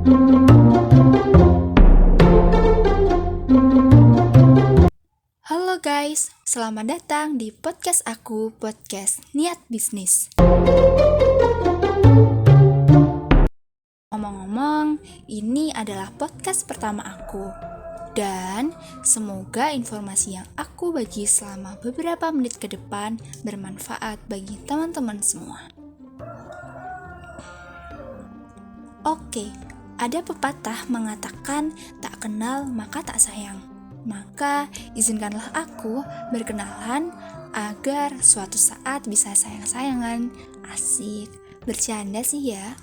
Halo guys, selamat datang di podcast aku, podcast Niat Bisnis. Ngomong-ngomong, ini adalah podcast pertama aku. Dan semoga informasi yang aku bagi selama beberapa menit ke depan bermanfaat bagi teman-teman semua. Oke, ada pepatah mengatakan tak kenal maka tak sayang. Maka izinkanlah aku berkenalan agar suatu saat bisa sayang-sayangan. Asik, bercanda sih ya.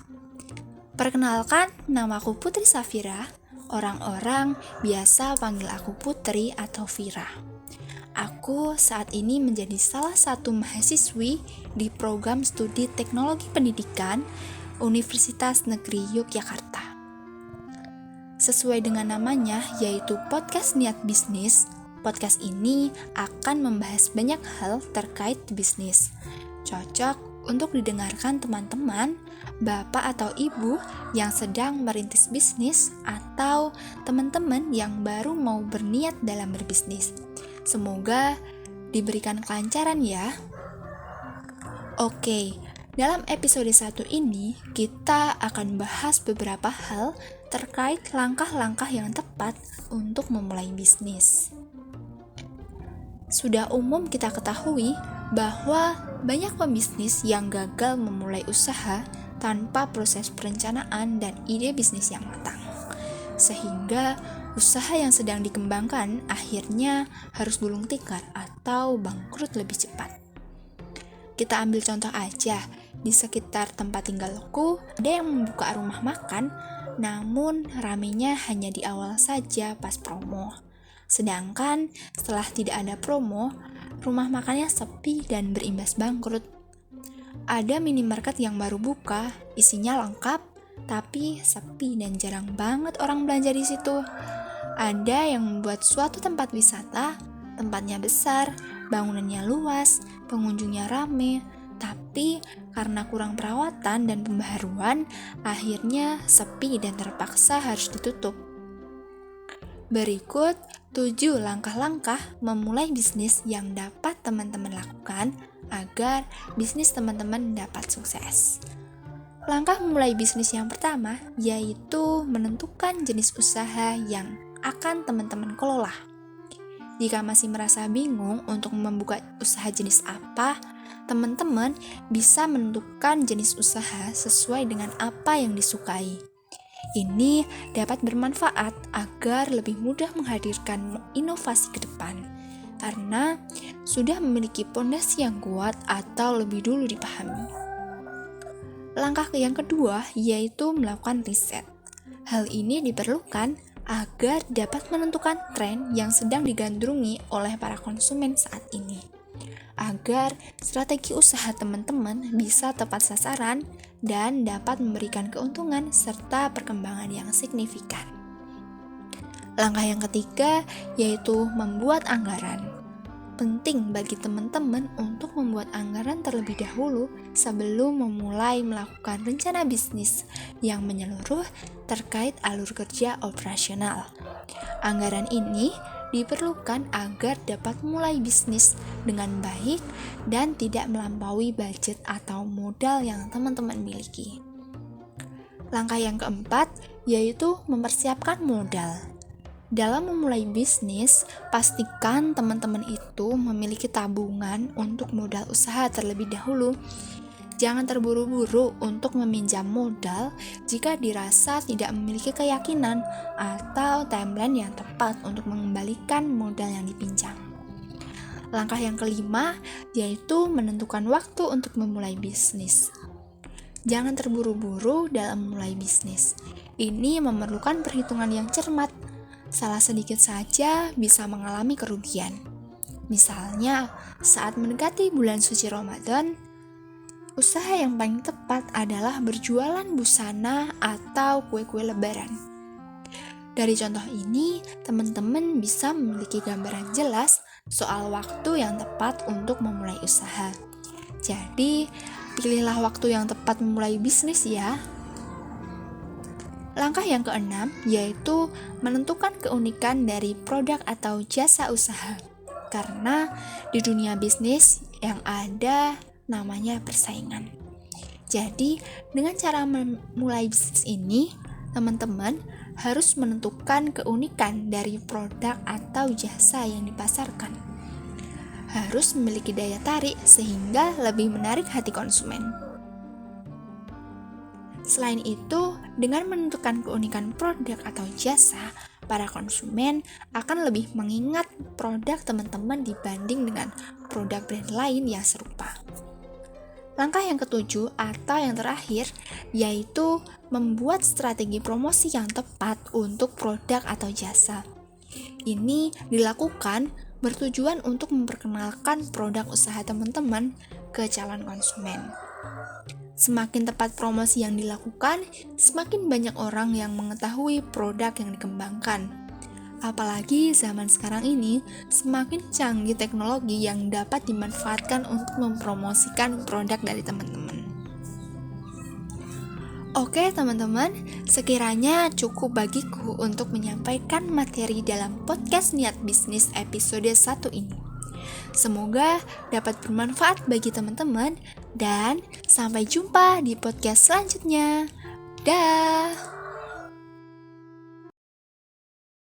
Perkenalkan, namaku Putri Safira. Orang-orang biasa panggil aku Putri atau Vira. Aku saat ini menjadi salah satu mahasiswi di program studi Teknologi Pendidikan Universitas Negeri Yogyakarta. Sesuai dengan namanya, yaitu podcast Niat Bisnis, podcast ini akan membahas banyak hal terkait bisnis. Cocok untuk didengarkan teman-teman, bapak atau ibu yang sedang merintis bisnis, atau teman-teman yang baru mau berniat dalam berbisnis. Semoga diberikan kelancaran ya. Oke, dalam episode 1 ini kita akan bahas beberapa hal terkait langkah-langkah yang tepat untuk memulai bisnis. Sudah umum kita ketahui bahwa banyak pembisnis yang gagal memulai usaha tanpa proses perencanaan dan ide bisnis yang matang. Sehingga usaha yang sedang dikembangkan akhirnya harus gulung tikar atau bangkrut lebih cepat. Kita ambil contoh aja, di sekitar tempat tinggalku ada yang membuka rumah makan, namun ramenya hanya di awal saja pas promo. Sedangkan setelah tidak ada promo, rumah makannya sepi dan berimbas bangkrut. Ada minimarket yang baru buka, isinya lengkap, tapi sepi dan jarang banget orang belanja di situ. Ada yang membuat suatu tempat wisata, tempatnya besar, bangunannya luas, pengunjungnya rame, tapi karena kurang perawatan dan pembaharuan, akhirnya sepi dan terpaksa harus ditutup. Berikut 7 langkah-langkah memulai bisnis yang dapat teman-teman lakukan agar bisnis teman-teman dapat sukses. Langkah memulai bisnis yang pertama yaitu menentukan jenis usaha yang akan teman-teman kelola. Jika masih merasa bingung untuk membuka usaha jenis apa, teman-teman bisa menentukan jenis usaha sesuai dengan apa yang disukai. Ini dapat bermanfaat agar lebih mudah menghadirkan inovasi ke depan, karena sudah memiliki pondasi yang kuat atau lebih dulu dipahami. Langkah yang kedua yaitu melakukan riset. Hal ini diperlukan agar dapat menentukan tren yang sedang digandrungi oleh para konsumen saat ini, agar strategi usaha teman-teman bisa tepat sasaran dan dapat memberikan keuntungan serta perkembangan yang signifikan. Langkah yang ketiga yaitu membuat anggaran. Penting bagi teman-teman untuk membuat anggaran terlebih dahulu sebelum memulai melakukan rencana bisnis yang menyeluruh terkait alur kerja operasional. Anggaran ini diperlukan agar dapat mulai bisnis dengan baik dan tidak melampaui budget atau modal yang teman-teman miliki. Langkah yang keempat yaitu mempersiapkan modal. Dalam memulai bisnis, pastikan teman-teman itu memiliki tabungan untuk modal usaha terlebih dahulu. Jangan terburu-buru untuk meminjam modal jika dirasa tidak memiliki keyakinan atau timeline yang tepat untuk mengembalikan modal yang dipinjam. Langkah yang kelima yaitu menentukan waktu untuk memulai bisnis. Jangan terburu-buru dalam memulai bisnis. Ini memerlukan perhitungan yang cermat. Salah sedikit saja bisa mengalami kerugian. Misalnya, saat mendekati bulan suci Ramadan, usaha yang paling tepat adalah berjualan busana atau kue-kue lebaran. Dari contoh ini, teman-teman bisa memiliki gambaran jelas soal waktu yang tepat untuk memulai usaha. Jadi, pilihlah waktu yang tepat memulai bisnis ya. Langkah yang keenam yaitu menentukan keunikan dari produk atau jasa usaha. Karena di dunia bisnis yang ada namanya persaingan. Jadi, dengan cara memulai bisnis ini, teman-teman harus menentukan keunikan dari produk atau jasa yang dipasarkan. Harus memiliki daya tarik sehingga lebih menarik hati konsumen. Selain itu, dengan menentukan keunikan produk atau jasa, para konsumen akan lebih mengingat produk teman-teman dibanding dengan produk brand lain yang serupa. Langkah yang ketujuh atau yang terakhir yaitu membuat strategi promosi yang tepat untuk produk atau jasa. Ini dilakukan bertujuan untuk memperkenalkan produk usaha teman-teman ke calon konsumen. Semakin tepat promosi yang dilakukan, semakin banyak orang yang mengetahui produk yang dikembangkan. Apalagi zaman sekarang ini, semakin canggih teknologi yang dapat dimanfaatkan untuk mempromosikan produk dari teman-teman. Oke teman-teman, sekiranya cukup bagiku untuk menyampaikan materi dalam podcast Niat Bisnis episode 1 ini. Semoga dapat bermanfaat bagi teman-teman dan sampai jumpa di podcast selanjutnya. Dah.